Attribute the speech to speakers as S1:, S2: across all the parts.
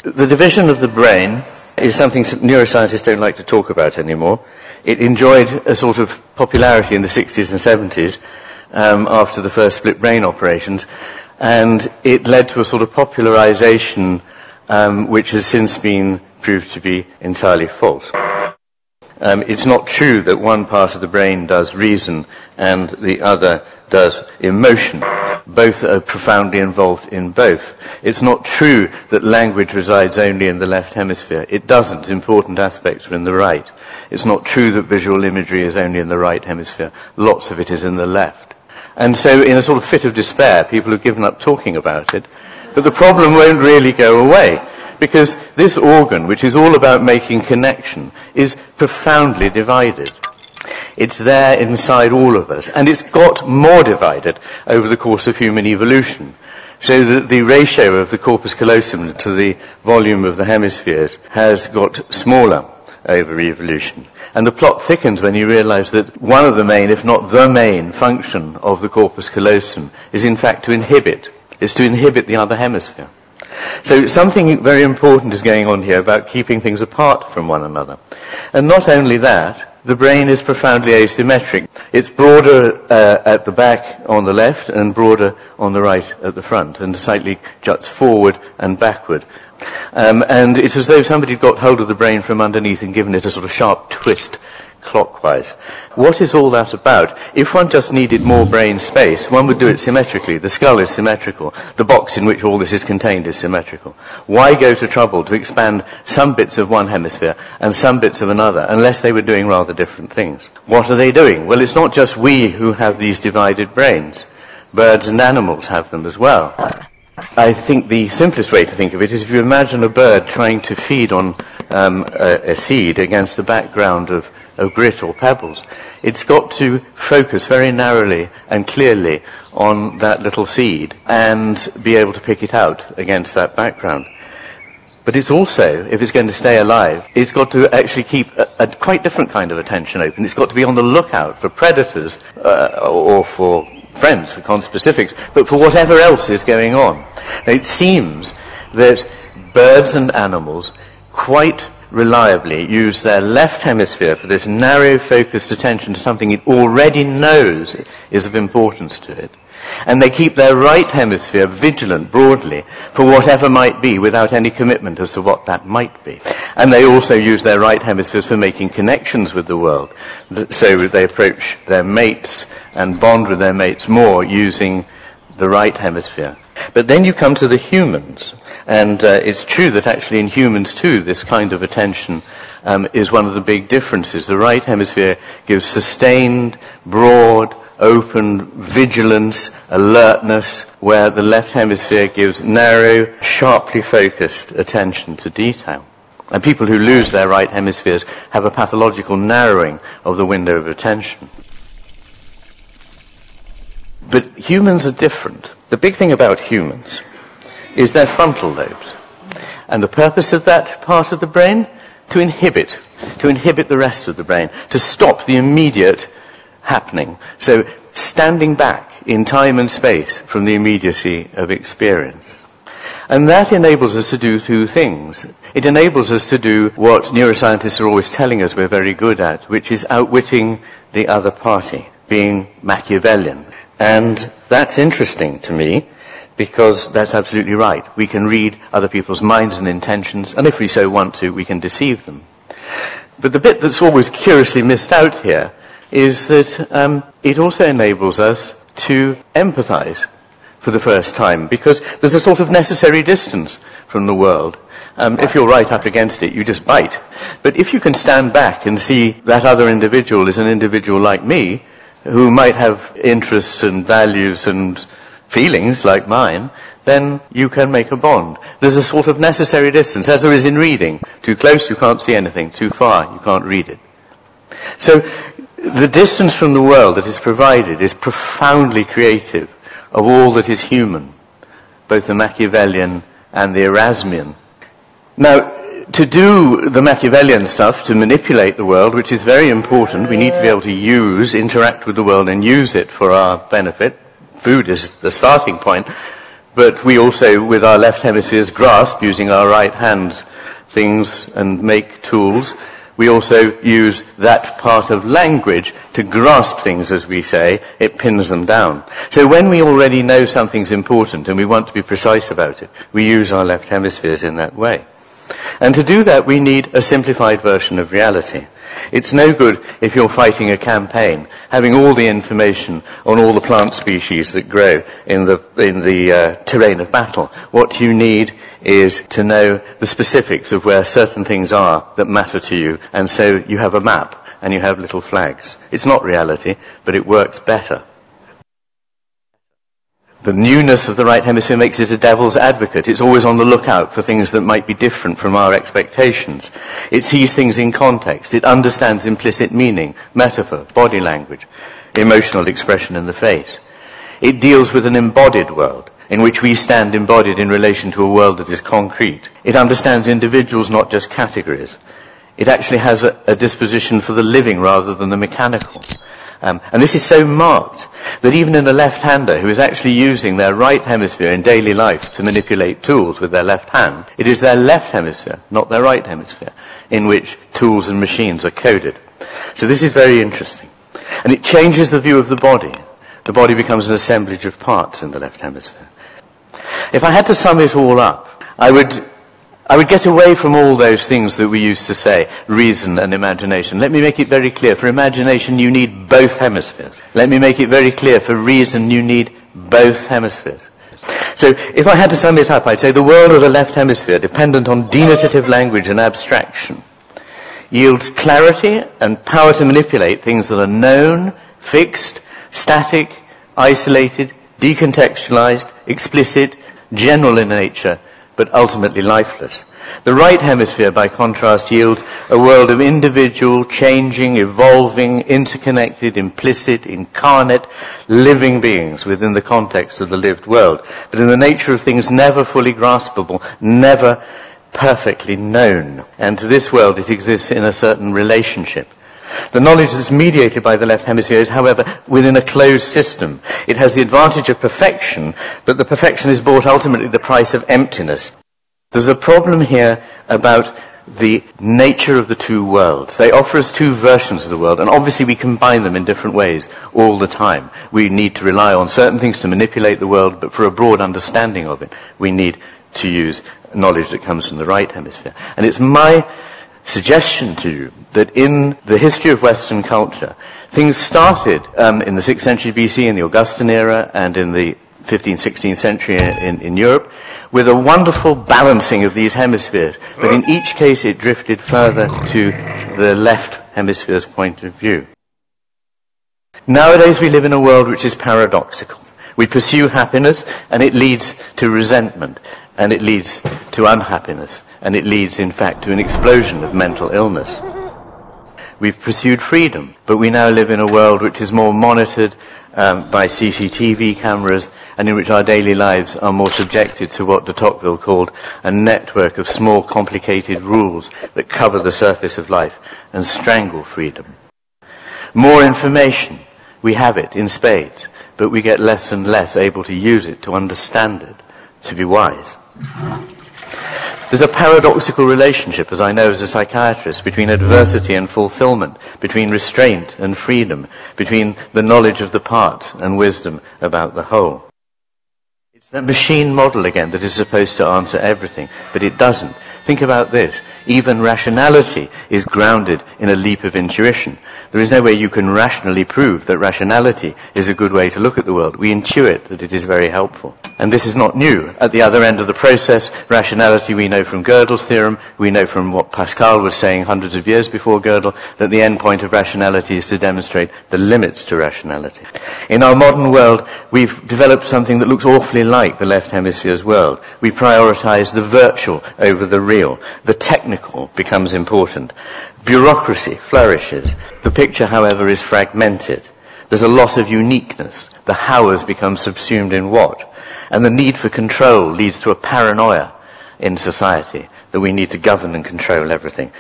S1: The division of the brain is something neuroscientists don't like to talk about anymore. It enjoyed a sort of popularity in the 60s and 70s after the first split brain operations, and it led to a sort of popularization which has since been proved to be entirely false. It's not true that one part of the brain does reason and the other does emotion. Both are profoundly involved in both. It's not true that language resides only in the left hemisphere. It doesn't. Important aspects are in the right. It's not true that visual imagery is only in the right hemisphere. Lots of it is in the left. And so in a sort of fit of despair, people have given up talking about it. But the problem won't really go away, because this organ, which is all about making connection, is profoundly divided. It's there inside all of us, and it's got more divided over the course of human evolution, so that the ratio of the corpus callosum to the volume of the hemispheres has got smaller over evolution. And the plot thickens when you realize that one of the main, if not the main, function of the corpus callosum is in fact to inhibit the other hemisphere. So something very important is going on here about keeping things apart from one another. And not only that, the brain is profoundly asymmetric. It's broader at the back on the left and broader on the right at the front, and slightly juts forward and backward. And it's as though somebody got hold of the brain from underneath and given it a sort of sharp twist clockwise. What is all that about? If one just needed more brain space, one would do it symmetrically. The skull is symmetrical. The box in which all this is contained is symmetrical. Why go to trouble to expand some bits of one hemisphere and some bits of another, unless they were doing rather different things? What are they doing? Well, it's not just we who have these divided brains. Birds and animals have them as well. I think the simplest way to think of it is if you imagine a bird trying to feed on a seed against the background of grit or pebbles. It's got to focus very narrowly and clearly on that little seed and be able to pick it out against that background. But it's also, if it's going to stay alive, it's got to actually keep a quite different kind of attention open. It's got to be on the lookout for predators or for friends, for conspecifics, but for whatever else is going on. Now, it seems that birds and animals quite reliably use their left hemisphere for this narrow focused attention to something it already knows is of importance to it. And they keep their right hemisphere vigilant broadly for whatever might be without any commitment as to what that might be. And they also use their right hemispheres for making connections with the world. So they approach their mates and bond with their mates more using the right hemisphere. But then you come to the humans. And it's true that actually in humans too, this kind of attention is one of the big differences. The right hemisphere gives sustained, broad, open vigilance, alertness, where the left hemisphere gives narrow, sharply focused attention to detail. And people who lose their right hemispheres have a pathological narrowing of the window of attention. But humans are different. The big thing about humans is their frontal lobes. And the purpose of that part of the brain? To inhibit the rest of the brain, to stop the immediate happening. So standing back in time and space from the immediacy of experience. And that enables us to do two things. It enables us to do what neuroscientists are always telling us we're very good at, which is outwitting the other party, being Machiavellian. And that's interesting to me, because that's absolutely right. We can read other people's minds and intentions, and if we so want to, we can deceive them. But the bit that's always curiously missed out here is that it also enables us to empathize for the first time, because there's a sort of necessary distance from the world. If you're right up against it, you just bite. But if you can stand back and see that other individual is an individual like me, who might have interests and values and feelings like mine, then you can make a bond. There's a sort of necessary distance, as there is in reading. Too close, you can't see anything. Too far, you can't read it. So the distance from the world that is provided is profoundly creative of all that is human, both the Machiavellian and the Erasmian. Now, to do the Machiavellian stuff, to manipulate the world, which is very important, we need to be able to interact with the world and use it for our benefit. Food is the starting point. But we also, with our left hemispheres, grasp, using our right hands, things and make tools. We also use that part of language to grasp things, as we say. It pins them down. So when we already know something's important and we want to be precise about it, we use our left hemispheres in that way. And to do that, we need a simplified version of reality. It's no good if you're fighting a campaign, having all the information on all the plant species that grow in the terrain of battle. What you need is to know the specifics of where certain things are that matter to you, and so you have a map and you have little flags. It's not reality, but it works better. The newness of the right hemisphere makes it a devil's advocate. It's always on the lookout for things that might be different from our expectations. It sees things in context. It understands implicit meaning, metaphor, body language, emotional expression in the face. It deals with an embodied world, in which we stand embodied in relation to a world that is concrete. It understands individuals, not just categories. It actually has a disposition for the living rather than the mechanical. And this is so marked that even in a left-hander who is actually using their right hemisphere in daily life to manipulate tools with their left hand, it is their left hemisphere, not their right hemisphere, in which tools and machines are coded. So this is very interesting. And it changes the view of the body. The body becomes an assemblage of parts in the left hemisphere. If I had to sum it all up, I would get away from all those things that we used to say, reason and imagination. Let me make it very clear. For imagination, you need both hemispheres. Let me make it very clear. For reason, you need both hemispheres. So if I had to sum it up, I'd say the world of the left hemisphere, dependent on denotative language and abstraction, yields clarity and power to manipulate things that are known, fixed, static, isolated, decontextualized, explicit, general in nature, but ultimately lifeless. The right hemisphere, by contrast, yields a world of individual, changing, evolving, interconnected, implicit, incarnate, living beings within the context of the lived world, but in the nature of things never fully graspable, never perfectly known. And to this world it exists in a certain relationship. The knowledge that's mediated by the left hemisphere is, however, within a closed system. It has the advantage of perfection, but the perfection is bought ultimately at the price of emptiness. There's a problem here about the nature of the two worlds. They offer us two versions of the world, and obviously we combine them in different ways all the time. We need to rely on certain things to manipulate the world, but for a broad understanding of it, we need to use knowledge that comes from the right hemisphere. And it's my suggestion to you that in the history of Western culture, things started in the 6th century BC, in the Augustan era, and in the 15th, 16th century in Europe, with a wonderful balancing of these hemispheres. But in each case, it drifted further to the left hemisphere's point of view. Nowadays, we live in a world which is paradoxical. We pursue happiness, and it leads to resentment, and it leads to unhappiness, and it leads, in fact, to an explosion of mental illness. We've pursued freedom, but we now live in a world which is more monitored by CCTV cameras, and in which our daily lives are more subjected to what de Tocqueville called a network of small, complicated rules that cover the surface of life and strangle freedom. More information, we have it in spades, but we get less and less able to use it, to understand it, to be wise. There's a paradoxical relationship, as I know as a psychiatrist, between adversity and fulfillment, between restraint and freedom, between the knowledge of the parts and wisdom about the whole. It's the machine model again that is supposed to answer everything, but it doesn't. Think about this. Even rationality is grounded in a leap of intuition. There is no way you can rationally prove that rationality is a good way to look at the world. We intuit that it is very helpful. And this is not new. At the other end of the process, rationality we know from Gödel's theorem, we know from what Pascal was saying hundreds of years before Gödel, that the end point of rationality is to demonstrate the limits to rationality. In our modern world, we've developed something that looks awfully like the left hemisphere's world. We prioritize the virtual over the real. The technical becomes important. Bureaucracy flourishes. The picture, however, is fragmented. There's a loss of uniqueness. The how has become subsumed in what. And the need for control leads to a paranoia in society that we need to govern and control everything.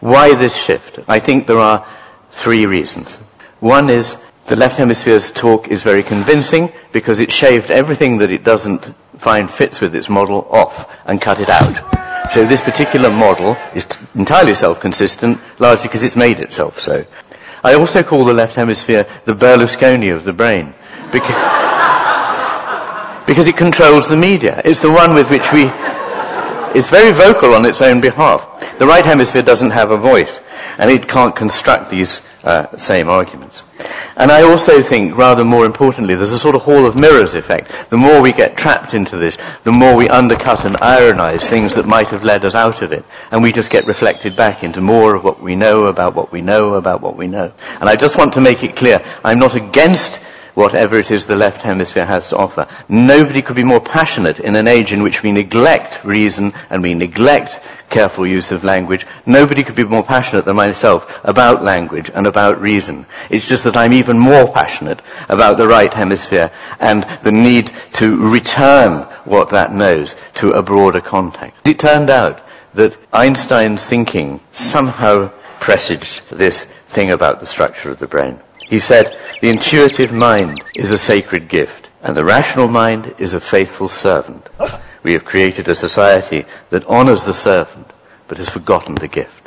S1: Why this shift? I think there are three reasons. One is the left hemisphere's talk is very convincing because it shaved everything that it doesn't find fits with its model off and cut it out. So this particular model is entirely self-consistent, largely because it's made itself so. I also call the left hemisphere the Berlusconi of the brain, because it controls the media. It's the one with which it's very vocal on its own behalf. The right hemisphere doesn't have a voice, and it can't construct these same arguments. And I also think, rather more importantly, there's a sort of hall of mirrors effect. The more we get trapped into this, the more we undercut and ironize things that might have led us out of it, and we just get reflected back into more of what we know about what we know about what we know. And I just want to make it clear, I'm not against whatever it is the left hemisphere has to offer. Nobody could be more passionate in an age in which we neglect reason and we neglect careful use of language. Nobody could be more passionate than myself about language and about reason. It's just that I'm even more passionate about the right hemisphere and the need to return what that knows to a broader context. It turned out that Einstein's thinking somehow presaged this thing about the structure of the brain. He said, the intuitive mind is a sacred gift, and the rational mind is a faithful servant. We have created a society that honors the servant, but has forgotten the gift.